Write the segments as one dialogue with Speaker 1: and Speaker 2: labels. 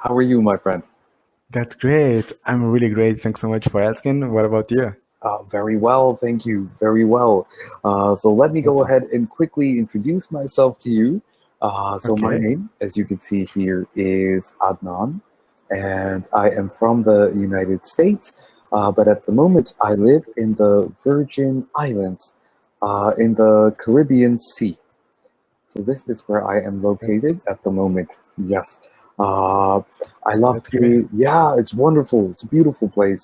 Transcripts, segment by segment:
Speaker 1: How are you, my friend?
Speaker 2: That's great. I'm really great. Thanks so much for asking. What about you?
Speaker 1: Very well, thank you. Very well. So let me go
Speaker 2: That's
Speaker 1: ahead and quickly introduce myself to you. So my
Speaker 2: okay.
Speaker 1: name, as you can see here, is Adnan, and I am from the United States. But at the moment, I live in the Virgin Islands, in the Caribbean Sea. So this is where I am
Speaker 2: That's
Speaker 1: located at the moment. Yes. Uh, I love
Speaker 2: that's great.
Speaker 1: to, yeah, it's wonderful. It's a beautiful place.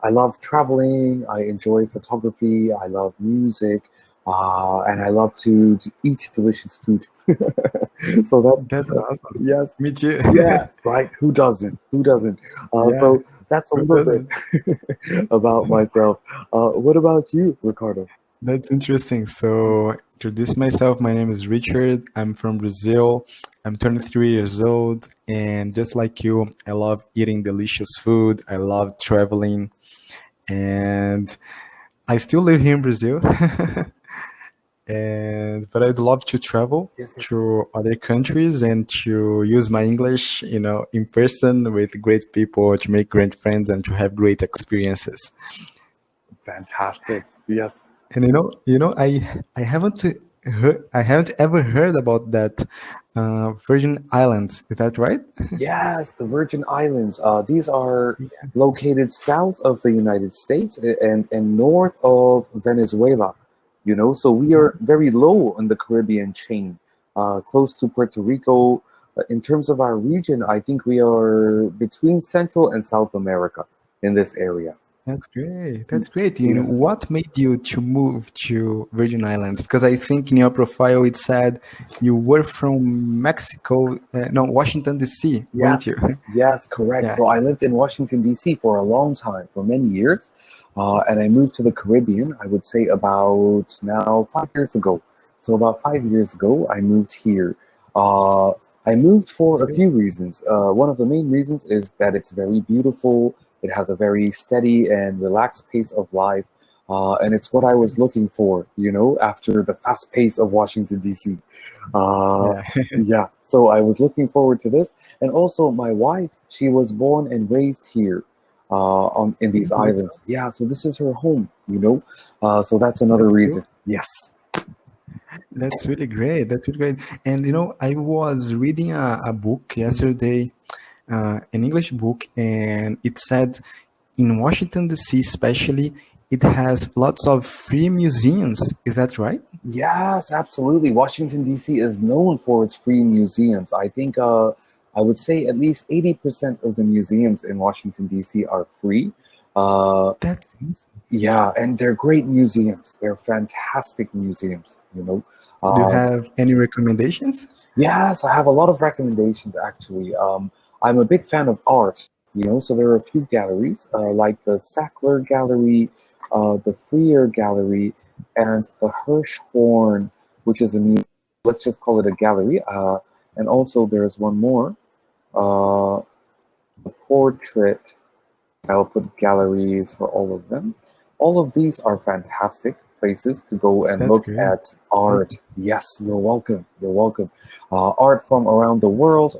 Speaker 1: I love traveling. I enjoy photography. I love music. And I love to eat delicious food. So
Speaker 2: That's awesome.
Speaker 1: yes,
Speaker 2: Me too.
Speaker 1: yeah, right. Who doesn't? Who doesn't?
Speaker 2: Yeah.
Speaker 1: So that's a
Speaker 2: Who
Speaker 1: little bit
Speaker 2: doesn't?
Speaker 1: about myself. What about you, Ricardo?
Speaker 2: That's interesting. So, introduce myself. My name is Richard. I'm from Brazil. I'm 23 years old, and just like you, I love eating delicious food. I love traveling, and I still live here in Brazil. And but I'd love to travel
Speaker 1: Yes, yes.
Speaker 2: to other countries and to use my English, in person with great people, to make great friends and to have great experiences.
Speaker 1: Fantastic. Yes.
Speaker 2: And I haven't ever heard about that Virgin Islands. Is that right?
Speaker 1: Yes, the Virgin Islands. These are
Speaker 2: Yeah,
Speaker 1: located south of the United States and north of Venezuela. So we are very low on the Caribbean chain, close to Puerto Rico. In terms of our region, I think we are between Central and South America in this area.
Speaker 2: that's great. That's great.
Speaker 1: Yes.
Speaker 2: What made you to move to Virgin Islands? Because I think in your profile it said you were from Mexico, no, Washington D.C., weren't
Speaker 1: Yes,
Speaker 2: you?
Speaker 1: yes, correct.
Speaker 2: Yeah,
Speaker 1: So I lived in Washington, D.C. for a long time, for many years. And I moved to the Caribbean, I would say about now 5 years ago. So about 5 years ago, I moved here. Uh, I moved for
Speaker 2: that's
Speaker 1: a
Speaker 2: great.
Speaker 1: few reasons. One of the main reasons is that it's very beautiful. It has a very steady and relaxed pace of life. And it's what I
Speaker 2: That's
Speaker 1: was
Speaker 2: great.
Speaker 1: looking for, after the fast pace of Washington, D.C. Uh,
Speaker 2: Yeah,
Speaker 1: yeah, so I was looking forward to this. And also, my wife, she was born and raised here in these
Speaker 2: that's
Speaker 1: islands. Yeah, so this is her home. So that's another
Speaker 2: that's cool.
Speaker 1: reason. Yes.
Speaker 2: That's really great. That's really great. And I was reading a book yesterday, an English book, and it said in Washington D.C. especially, it has lots of free museums. Is that right?
Speaker 1: Yes, absolutely. Washington, D.C. is known for its free museums. I think I would say at least 80% of the museums in Washington, D.C. are free. Uh,
Speaker 2: That's awesome.
Speaker 1: yeah, and they're great museums. They're fantastic museums.
Speaker 2: Do you
Speaker 1: Uh,
Speaker 2: have any recommendations?
Speaker 1: Yes, I have a lot of recommendations actually. I'm a big fan of art, so there are a few galleries like the Sackler Gallery, the Freer Gallery, and the Hirschhorn, which is let's just call it a gallery. And also there's one more, uh, the Portrait. I'll put galleries for all of them. All of these are fantastic places to go and
Speaker 2: That's
Speaker 1: look
Speaker 2: great.
Speaker 1: at art. Yes, you're welcome. You're welcome. Art from around the world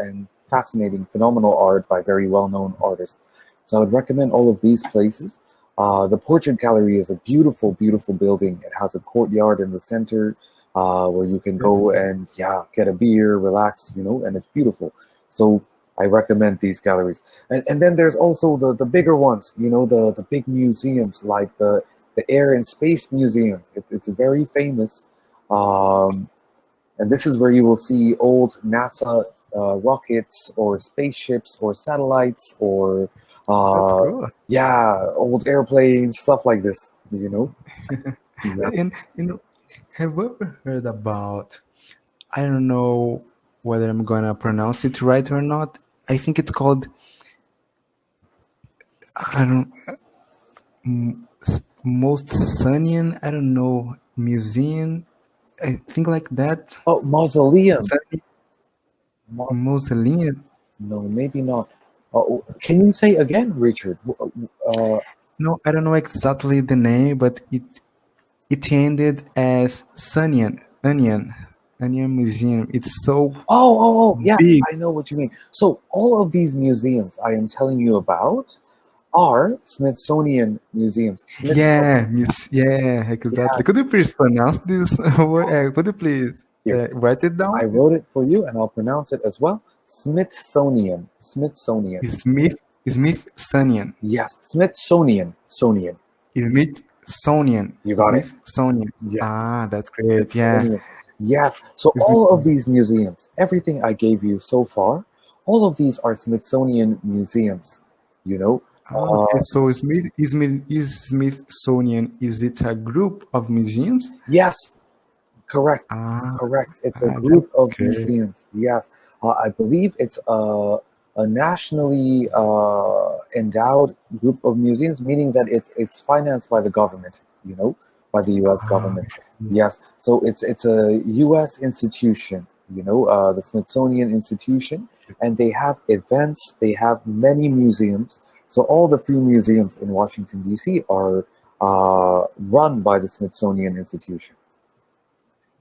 Speaker 1: and fascinating, phenomenal art by very well known artists. So I would recommend all of these places. The Portrait Gallery is a beautiful, beautiful building. It has a courtyard in the center where you can
Speaker 2: That's
Speaker 1: go and, yeah, get a beer, relax, and it's beautiful. So I recommend these galleries. And then there's also the bigger ones, the big museums like the Air and Space Museum. It's very famous. Um, and this is where you will see old NASA rockets or spaceships or satellites or,
Speaker 2: that's
Speaker 1: uh,
Speaker 2: cool.
Speaker 1: yeah, old airplanes, stuff like this. Yeah.
Speaker 2: And have you ever heard about? I don't know whether I'm gonna pronounce it right or not. I think it's called. I don't. Most Sunian. I don't know, museum. I think like that.
Speaker 1: Oh, mausoleum.
Speaker 2: Sunny
Speaker 1: Mo-
Speaker 2: Mausoleum.
Speaker 1: no, maybe not. Can you say again, Richard?
Speaker 2: No, I don't know exactly the name, but it ended as Sunian. Onion. Smithsonian Museum. It's so
Speaker 1: Yeah,
Speaker 2: big.
Speaker 1: I know what you mean. So all of these museums I am telling you about are Smithsonian museums.
Speaker 2: Yeah, yeah,
Speaker 1: Yeah,
Speaker 2: exactly. Could you please pronounce this word? Could you please
Speaker 1: here.
Speaker 2: write it
Speaker 1: I
Speaker 2: down?
Speaker 1: wrote it for you and I'll pronounce it as well. Smithsonian. Smithsonian.
Speaker 2: Smithsonian.
Speaker 1: Yes, Smithsonian. Sonian.
Speaker 2: Smithsonian.
Speaker 1: You got it.
Speaker 2: Smithsonian.
Speaker 1: Yeah,
Speaker 2: Ah, that's great. Yeah.
Speaker 1: Smithsonian. Yeah. So all of
Speaker 2: Smithsonian.
Speaker 1: these museums, everything I gave you so far, all of these are Smithsonian museums. You know.
Speaker 2: Ah, okay, so Smithsonian, is it a group of museums?
Speaker 1: Yes, correct.
Speaker 2: Ah,
Speaker 1: Correct. It's a group
Speaker 2: that's
Speaker 1: of
Speaker 2: great.
Speaker 1: museums. Yes, I believe it's a nationally endowed group of museums, meaning that it's financed by the government. You know, by the U.S.
Speaker 2: Ah,
Speaker 1: government. Yes. So it's a U.S. institution. You know, the Smithsonian Institution, and they have events. They have many museums. So all the few museums in Washington D.C. are run by the Smithsonian Institution.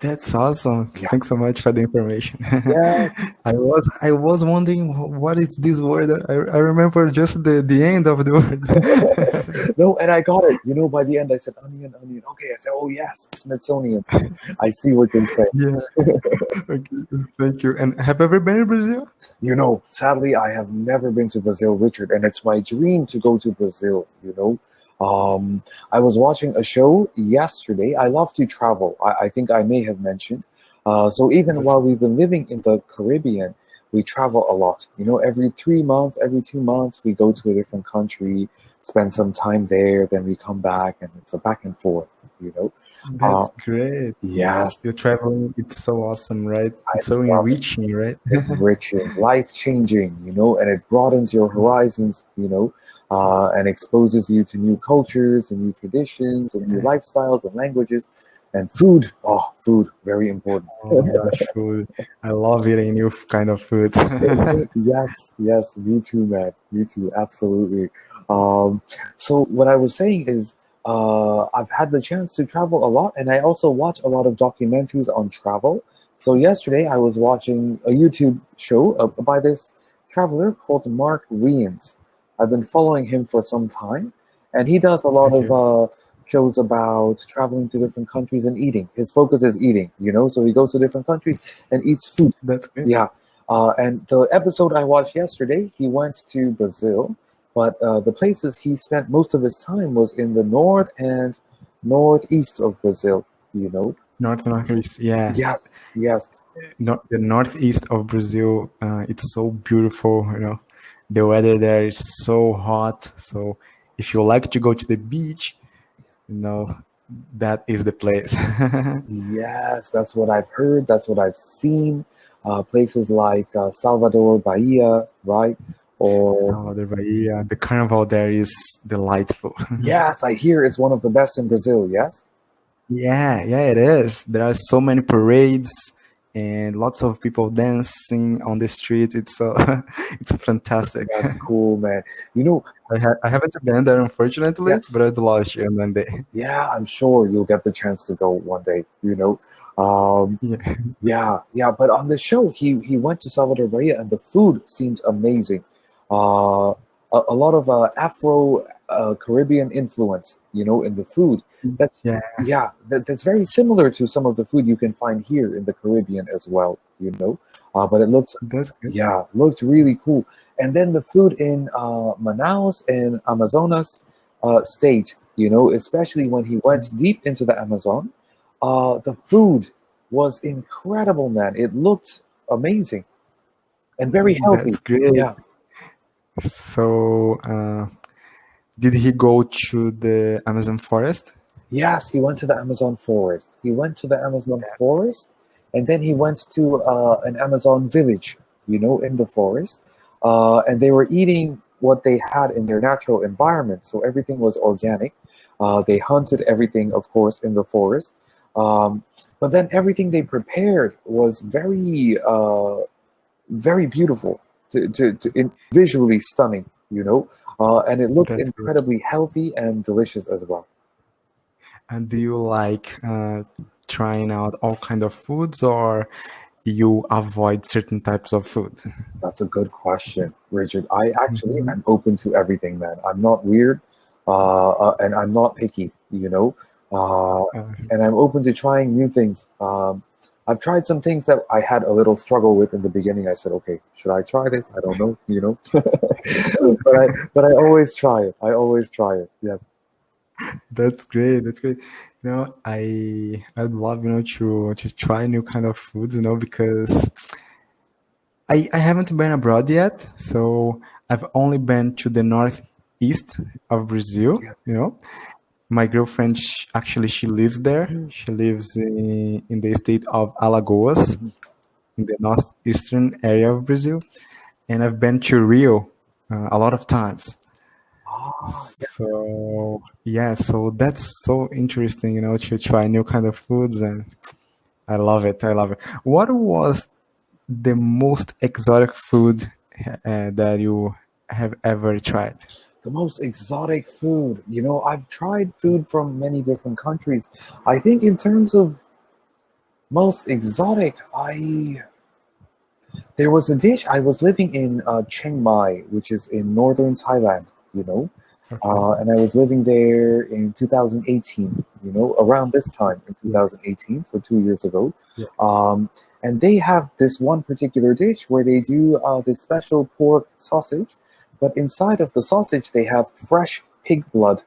Speaker 2: that's awesome.
Speaker 1: Yeah.
Speaker 2: Thanks so much for the information.
Speaker 1: Yeah.
Speaker 2: I was wondering what is this word. I remember just the end of the word.
Speaker 1: No, and I got it. You know, by the end, I said onion, onion. Okay, I said, oh yes, Smithsonian. I see what they say.
Speaker 2: Yeah. Okay. Thank you. And have you ever been in Brazil?
Speaker 1: You know, sadly, I have never been to Brazil, Richard, and it's my dream to go to Brazil. You know, I was watching a show yesterday. I love to travel. I think I may have mentioned. So even
Speaker 2: That's
Speaker 1: while we've been living in the Caribbean, we travel a lot. You know, every 3 months, every 2 months, we go to a different country, spend some time there, then we come back, and it's a back and forth. You know, uh,
Speaker 2: that's great. You're
Speaker 1: yes,
Speaker 2: traveling. It's so awesome, right?
Speaker 1: I
Speaker 2: It's so
Speaker 1: love it.
Speaker 2: enriching, right?
Speaker 1: Enriching, life changing, you know, and it broadens your horizons, you know, and exposes you to new cultures and new traditions and new lifestyles and languages and food. Oh, food, very important.
Speaker 2: Oh my gosh, food. I love eating new kind of food.
Speaker 1: Yes, yes, me too, man. Me too, absolutely. Um, so what I was saying is, I've had the chance to travel a lot, and I also watch a lot of documentaries on travel. So yesterday, I was watching a YouTube show by this traveler called Mark Riens. I've been following him for some time, and he does a lot of
Speaker 2: Okay.
Speaker 1: shows about traveling to different countries and eating. His focus is eating, you know, so he goes to different countries and eats food.
Speaker 2: That's good.
Speaker 1: Yeah. And the episode I watched yesterday, he went to Brazil, but the places he spent most of his time was in the north and northeast of Brazil, you know?
Speaker 2: Northeast, yeah.
Speaker 1: Yes, yes,
Speaker 2: The northeast of Brazil, it's so beautiful, you know. The weather there is so hot. So if you like to go to the beach, you know, that is the place.
Speaker 1: yes, that's what I've heard, that's what I've seen. Places like Salvador, Bahia, right? Or,
Speaker 2: Salvador Bahia, the carnival there is delightful.
Speaker 1: yes, I hear it's one of the best in Brazil, yes?
Speaker 2: Yeah, yeah, it is. There are so many parades and lots of people dancing on the street. It's so it's fantastic.
Speaker 1: That's cool, man. You know,
Speaker 2: I haven't been there
Speaker 1: yeah,
Speaker 2: unfortunately, but I'd love to one day.
Speaker 1: yeah, I'm sure you'll get the chance to go one day, you know? Um,
Speaker 2: Yeah,
Speaker 1: Yeah, yeah, but on the show, he went to Salvador Bahia, and the food seems amazing. A lot of Afro Caribbean influence, you know, in the food. That's
Speaker 2: yeah,
Speaker 1: yeah, that's very similar to some of the food you can find here in the Caribbean as well, you know. But it looks
Speaker 2: that's good.
Speaker 1: yeah, looked really cool. And then the food in Manaus and Amazonas state, you know, especially when he went deep into the Amazon, the food was incredible, man. It looked amazing and very healthy.
Speaker 2: That's great.
Speaker 1: Yeah.
Speaker 2: So, did he go to the Amazon forest?
Speaker 1: Yes, he went to the Amazon forest. He went to the Amazon forest, and then he went to an Amazon village, you know, in the forest. And they were eating what they had in their natural environment. So everything was organic. They hunted everything, of course, in the forest. Um, but then everything they prepared was very beautiful, visually stunning, you know, and it looked
Speaker 2: That's great.
Speaker 1: incredibly healthy and delicious as well.
Speaker 2: And do you like trying out all kind of foods, or you avoid certain types of food?
Speaker 1: That's a good question, Richard. I actually am open to everything, man. I'm not weird, and I'm not picky, and I'm open to trying new things. I've tried some things that I had a little struggle with in the beginning. I said, okay, should I try this? I don't know, but I always try it. I always try it. Yes.
Speaker 2: That's great. That's great. I'd love, to try new kind of foods, because I haven't been abroad yet. So I've only been to the northeast of Brazil,
Speaker 1: Yeah.
Speaker 2: My girlfriend, actually, she lives there. She lives in the state of Alagoas, in the northeastern area of Brazil. And I've been to Rio a lot of times.
Speaker 1: Yeah.
Speaker 2: So yeah, so that's so interesting, to try new kind of foods, and I love it. I love it. What was the most exotic food that you have ever tried?
Speaker 1: The most exotic food. I've tried food from many different countries. I think in terms of most exotic, there was a dish. I was living in Chiang Mai, which is in northern Thailand,
Speaker 2: Okay.
Speaker 1: and I was living there in 2018, around this time in 2018, so 2 years ago.
Speaker 2: Yeah.
Speaker 1: And they have this one particular dish where they do this special pork sausage, but inside of the sausage they have fresh pig blood,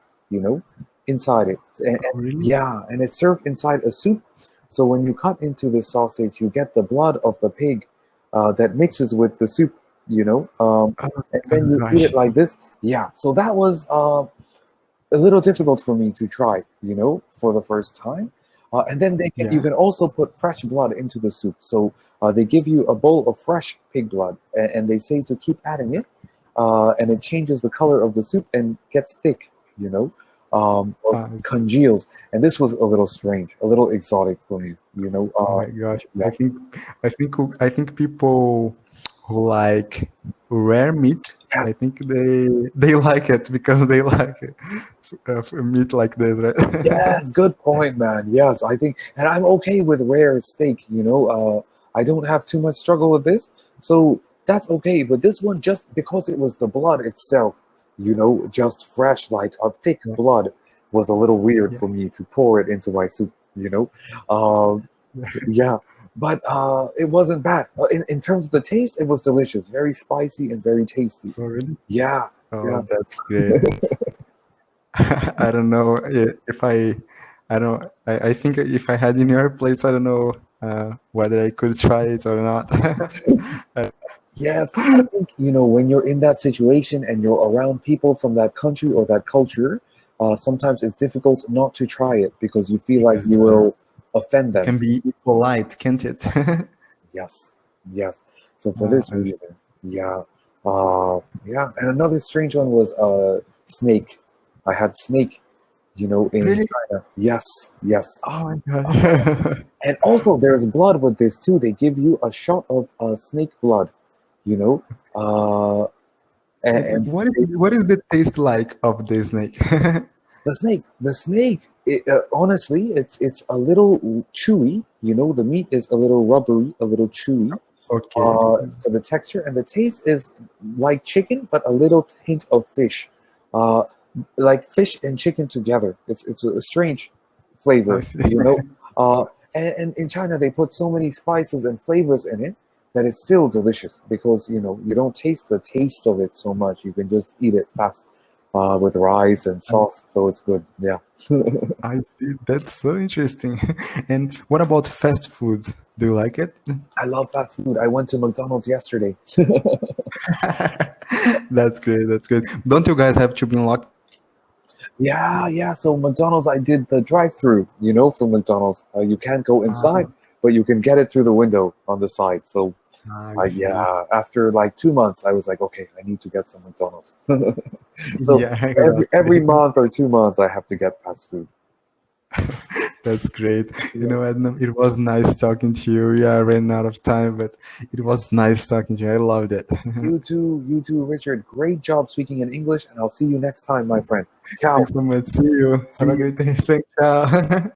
Speaker 1: inside it. And
Speaker 2: Really?
Speaker 1: yeah, and it's served inside a soup. So when you cut into the sausage, you get the blood of the pig that mixes with the soup,
Speaker 2: Oh,
Speaker 1: and then you eat
Speaker 2: gosh.
Speaker 1: it like this. Yeah, so that was a little difficult for me to try, for the first time. And then you
Speaker 2: Yeah.
Speaker 1: can also put fresh blood into the soup. So they give you a bowl of fresh pig blood, and they say to keep adding it, and it changes the color of the soup and gets thick, or
Speaker 2: Uh,
Speaker 1: congeals. And this was a little strange, a little exotic for me,
Speaker 2: oh my gosh.
Speaker 1: yeah.
Speaker 2: I think people who like rare meat,
Speaker 1: Yeah.
Speaker 2: I think they like it because they like meat like this, right?
Speaker 1: Yes, good point, man. Yes, I think, and I'm okay with rare steak, I don't have too much struggle with this, so that's okay. But this one, just because it was the blood itself, just fresh, like a thick
Speaker 2: Yeah.
Speaker 1: blood, was a little weird
Speaker 2: Yeah.
Speaker 1: for me to pour it into my soup, Um, yeah, but it wasn't bad. In terms of the taste, it was delicious, very spicy and very tasty.
Speaker 2: Oh, really?
Speaker 1: Yeah, yeah.
Speaker 2: Oh, that's great. I don't know if I don't. I think if I had in your place, I don't know whether I could try it or not.
Speaker 1: Yes, I think, when you're in that situation and you're around people from that country or that culture, sometimes it's difficult not to try it because you feel like you will offend
Speaker 2: It
Speaker 1: them.
Speaker 2: can be polite, can't it?
Speaker 1: Yes, yes. So for this
Speaker 2: I see.
Speaker 1: reason, yeah, yeah. And another strange one was snake. I had snake, in
Speaker 2: Really?
Speaker 1: China. Yes, yes.
Speaker 2: Oh my god.
Speaker 1: And also, there's blood with this too. They give you a shot of snake blood, you know, uh, and
Speaker 2: What is the taste like of the snake?
Speaker 1: the snake. Honestly, it's a little chewy. The meat is a little rubbery, a little chewy
Speaker 2: Okay.
Speaker 1: for the texture, and the taste is like chicken, but a little hint of fish, uh, like fish and chicken together. It's a strange
Speaker 2: I
Speaker 1: flavor,
Speaker 2: see.
Speaker 1: and in China they put so many spices and flavors in it that it's still delicious because you don't taste the taste of it so much. You can just eat it fast with rice and sauce, so it's good. Yeah.
Speaker 2: I see. That's so interesting. And what about fast foods? Do you like it?
Speaker 1: I love fast food. I went to McDonald's yesterday.
Speaker 2: That's great. That's great. Don't you guys have to be locked?
Speaker 1: Yeah, yeah. So McDonald's, I did the drive-through. For McDonald's, you can't go inside,
Speaker 2: Ah,
Speaker 1: but you can get it through the window on the side. So,
Speaker 2: I see.
Speaker 1: yeah, after like 2 months, I was like, okay, I need to get some McDonald's. So
Speaker 2: Yeah,
Speaker 1: every
Speaker 2: exactly.
Speaker 1: month or 2 months, I have to get fast food.
Speaker 2: That's great.
Speaker 1: Yeah.
Speaker 2: Edna, it was nice talking to you. We are running out of time, but it was nice talking to you. I loved it.
Speaker 1: You too, Richard. Great job speaking in English, and I'll see you next time, my friend. Ciao.
Speaker 2: Thanks so much. See you.
Speaker 1: See
Speaker 2: Have a
Speaker 1: you.
Speaker 2: great day. Thanks. Ciao.